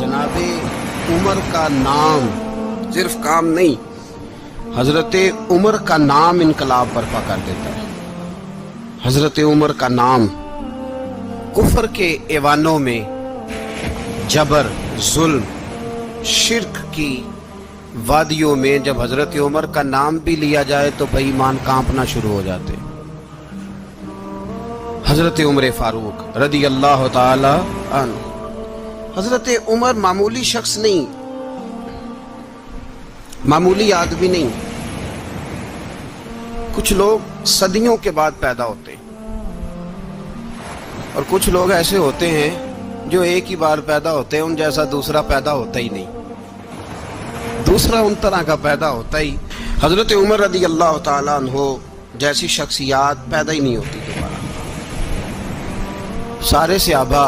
जनाब उमर का नाम सिर्फ काम नहीं, हजरत उमर का नाम इनकलाब बर्पा कर देता है। हजरत उमर का नाम कुफर के ऐवानों में जबर, जुल्म, शिर्क की वादियों में जब हजरत उमर का नाम भी लिया जाए तो बेईमान कांपना शुरू हो जाते। हजरत उमर फारूक रदी अल्लाह ताला अन्हु। हजरत उमर मामूली शख्स नहीं, मामूली आदमी नहीं। कुछ लोग सदियों के बाद पैदा होते हैं और कुछ लोग ऐसे होते हैं जो एक ही बार पैदा होते हैं, उन जैसा दूसरा पैदा होता ही नहीं, दूसरा उन तरह का पैदा होता ही। हजरत उमर रदी अल्लाह ताला अन्हु जैसी शख्सियात पैदा ही नहीं होती दोबारा। सारे सहाबा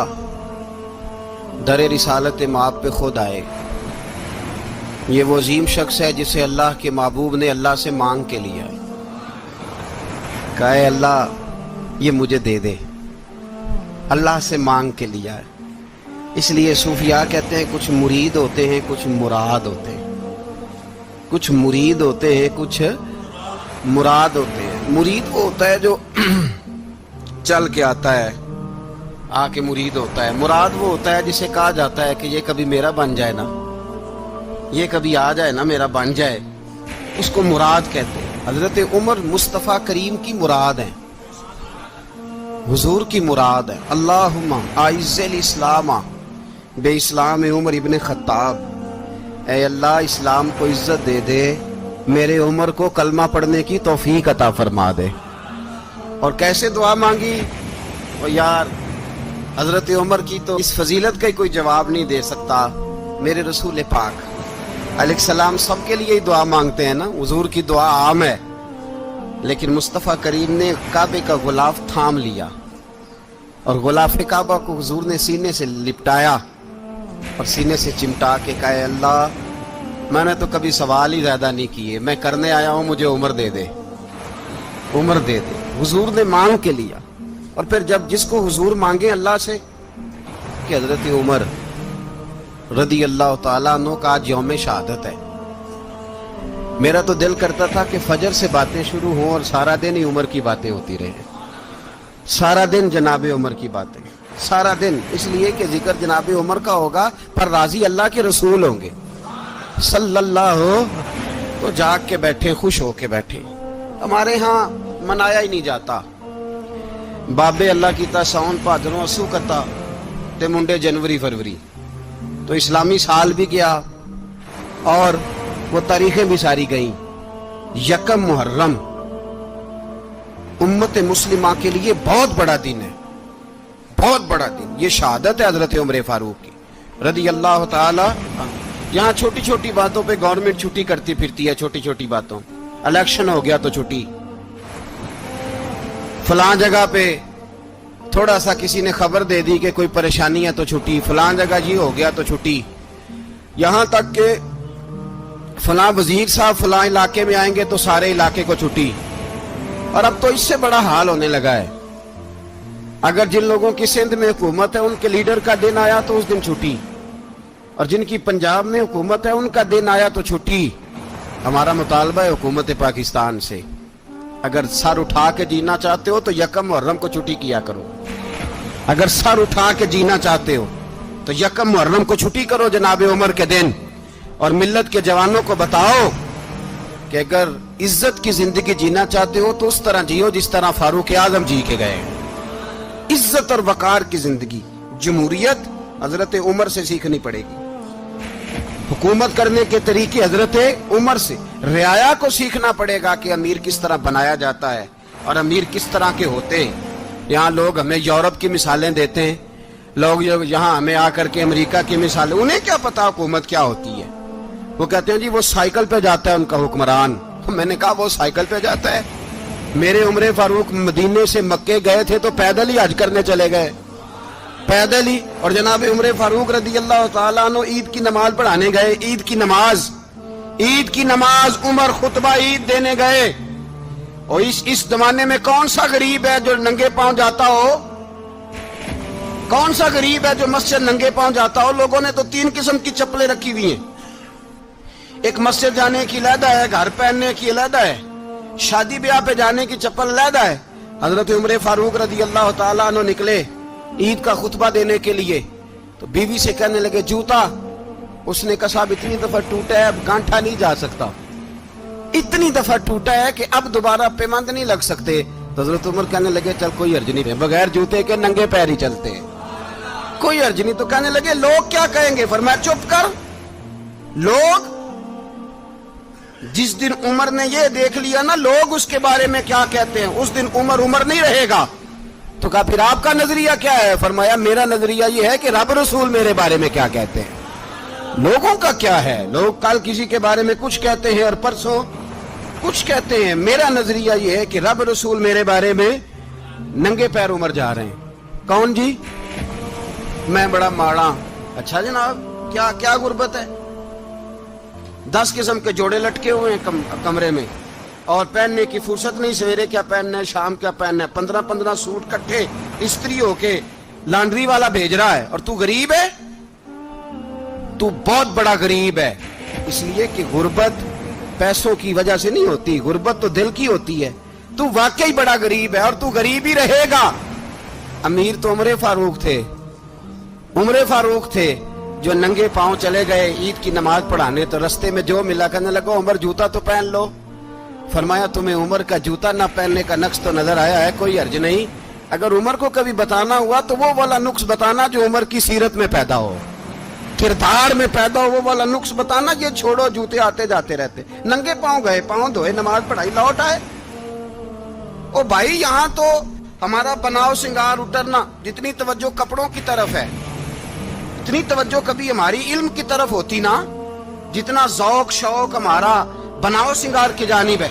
दर रिसालत माप पे खुद आए। ये वो अजीम शख्स है जिसे अल्लाह के महबूब ने अल्लाह से मांग के लिया है। कहा है अल्लाह ये मुझे दे दे, अल्लाह से मांग के लिया है। इसलिए सूफिया कहते हैं कुछ मुरीद होते हैं, कुछ मुराद होते हैं। कुछ मुरीद होते हैं, कुछ मुराद होते हैं। मुरीद वो होता है जो चल के आता है, आके मुरीद होता है। मुराद वो होता है जिसे कहा जाता है कि ये कभी मेरा बन जाए ना, ये कभी आ जाए ना, मेरा बन जाए, उसको मुराद कहते हैं। हजरत उमर मुस्तफ़ा करीम की मुराद है, हुजूर की मुराद है। अल्लाहुम्मा आइज़्ज़िल इस्लामा बे इस्लाम उमर इब्न खत्ताब। ऐ अल्लाह इस्लाम को इज्जत दे दे, मेरे उमर को कलमा पढ़ने की तौफीक अता फरमा दे। और कैसे दुआ मांगी? और यार हजरत उमर की तो इस फजीलत का कोई जवाब नहीं दे सकता। मेरे रसूल पाक अलैहिस्सलाम सबके लिए ही दुआ मांगते हैं ना, हुजूर की दुआ आम है, लेकिन मुस्तफ़ा करीम ने काबे का गुलाफ थाम लिया और गुलाफ काबा को हुजूर ने सीने से लिपटाया और सीने से चिमटा के कहा अल्लाह मैंने तो कभी सवाल ही ज्यादा नहीं किए, मैं करने आया हूं, मुझे उम्र दे दे, उम्र दे दे। हुजूर ने मांग के लिया। और फिर जब जिसको हुजूर मांगे अल्लाह से कि हजरत उमर रदी अल्लाह ताला अन्हु का आज यौम शहादत है, मेरा तो दिल करता था कि फजर से बातें शुरू हों और सारा दिन ही उमर की बातें होती रहे, सारा दिन जनाब उमर की बातें, सारा दिन। इसलिए कि जिक्र जनाब उमर का होगा पर राजी अल्लाह के रसूल होंगे सल्लल्लाहु, तो जाग के बैठे, खुश होके बैठे। हमारे यहाँ मनाया ही नहीं जाता। बाबे अल्लाह की साउन भादरों असू कता ते मुंडे जनवरी फरवरी, तो इस्लामी साल भी गया और वो तारीखें भी सारी गई। यकम मुहर्रम उम्मत मुस्लिमा के लिए बहुत बड़ा दिन है, बहुत बड़ा दिन। ये शहादत है हजरत उमर फारूक की रदी अल्लाह ताला। यहाँ छोटी छोटी बातों पे गवर्नमेंट छुट्टी करती फिरती है, छोटी छोटी बातों। इलेक्शन हो गया तो छुट्टी, फलां जगह पे थोड़ा सा किसी ने खबर दे दी कि कोई परेशानी है तो छुट्टी, फलां जगह ये हो गया तो छुट्टी। यहां तक के फलां वजीर साहब फलां इलाके में आएंगे तो सारे इलाके को छुट्टी। और अब तो इससे बड़ा हाल होने लगा है, अगर जिन लोगों की सिंध में हुकूमत है उनके लीडर का दिन आया तो उस दिन छुट्टी, और जिनकी पंजाब में हुकूमत है उनका दिन आया तो छुट्टी। हमारा मुतालबा है हुकूमत पाकिस्तान से, अगर सर उठा के जीना चाहते हो तो यकम मुहर्रम को छुट्टी किया करो। अगर सर उठा के जीना चाहते हो तो यकम मुहर्रम को छुट्टी करो जनाब उमर के दिन। और मिल्लत के जवानों को बताओ कि अगर इज्जत की जिंदगी जीना चाहते हो तो उस तरह जियो जिस तरह फारूक आजम जी के गए। इज्जत और वकार की जिंदगी, जमहूरियत हजरत उमर से सीखनी पड़ेगी। हुकूमत करने के तरीके हजरत उमर से, रियाया को सीखना पड़ेगा कि अमीर किस तरह बनाया जाता है और अमीर किस तरह के होते हैं। यहाँ लोग हमें यूरोप की मिसालें देते हैं, लोग यहाँ हमें आकर के अमेरिका की मिसालें, उन्हें क्या पता हुकूमत क्या होती है। वो कहते हैं जी वो साइकिल पे जाता है उनका हुक्मरान। मैंने कहा वो साइकिल पे जाता है? मेरे उमर फारूक मदीने से मक्के गए थे तो पैदल ही हज करने चले गए, पैदल ही। और जनाब उमर फारूक रदी अल्लाह ताला अन्हु ईद की नमाज पढ़ाने गए, ईद की नमाज उमर खुतबा ईद देने गए। और इस जमाने में कौन सा गरीब है जो नंगे पांव जाता हो? کون سا غریب ہے جو مسجد ننگے پاؤں جاتا ہو؟ لوگوں نے تو 3 قسم کی چپلیں رکھی ہوئی ہیں. ایک مسجد جانے کی علیحدہ ہے، گھر پہننے کی علیحدہ ہے، شادی بیاہ پہ جانے کی چپل علیحدہ ہے. حضرت عمر فاروق رضی اللہ تعالیٰ عنہ نکلے عید کا خطبہ دینے کے لیے، تو بیوی سے کہنے لگے جوتا. اس نے کہا صاحب اتنی دفعہ ٹوٹا ہے اب گانٹھا نہیں جا سکتا، اتنی دفعہ ٹوٹا ہے کہ اب دوبارہ پیمند نہیں لگ سکتے. تو حضرت عمر کہنے لگے چل کوئی حرج نہیں، بغیر جوتے کے ننگے پیر ہی چلتے ہیں، کوئی حرج نہیں. تو کہنے لگے لوگ کیا کہیں گے؟ فرمایا چپ کر. لوگ جس دن عمر نے یہ دیکھ لیا نا لوگ اس کے بارے میں کیا کہتے ہیں، اس دن عمر نہیں رہے گا. تو کہا پھر آپ کا نظریہ کیا ہے؟ فرمایا میرا نظریہ یہ ہے کہ رب رسول میرے بارے میں کیا کہتے ہیں. لوگوں کا کیا ہے؟ لوگ کل کسی کے بارے میں کچھ کہتے ہیں اور پرسوں کچھ کہتے ہیں. میرا نظریہ یہ ہے کہ رب رسول میرے بارے میں ننگے پیر عمر جا رہے ہیں. کون جی؟ میں بڑا ماڑا. اچھا جناب کیا کیا غربت ہے؟ 10 قسم کے جوڑے لٹکے ہوئے ہیں کمرے میں اور پہننے کی فرصت نہیں. سویرے کیا پہننا ہے، شام کیا پہننا ہے، 15 سوٹ کٹھے استری ہو کے لانڈری والا بھیج رہا ہے. اور تو غریب ہے، تو بہت بڑا غریب ہے. اس لیے کہ غربت پیسوں کی وجہ سے نہیں ہوتی، غربت تو دل کی ہوتی ہے. تو واقعی بڑا غریب ہے اور تو غریب ہی رہے گا. امیر تو عمر فاروق تھے جو ننگے پاؤں چلے گئے عید کی نماز پڑھانے. تو رستے میں جو ملا کہنے لگا عمر جوتا تو پہن لو. فرمایا تمہیں عمر کا جوتا نہ پہننے کا نقص تو نظر آیا ہے؟ کوئی حرج نہیں. اگر عمر کو کبھی بتانا ہوا تو وہ والا نقص بتانا جو عمر کی سیرت میں پیدا ہو، کردار میں پیدا ہو، وہ والا نقص بتانا. یہ چھوڑو جوتے آتے جاتے رہتے. ننگے پاؤں گئے، پاؤں دھوئے، نماز پڑھائی، لوٹ آئے. او بھائی یہاں تو ہمارا بناؤ سنگار اترنا، جتنی توجہ کپڑوں کی طرف ہے اتنی توجہ کبھی ہماری علم کی طرف ہوتی نا، جتنا ذوق شوق ہمارا بناؤ سنگار کی جانب ہے.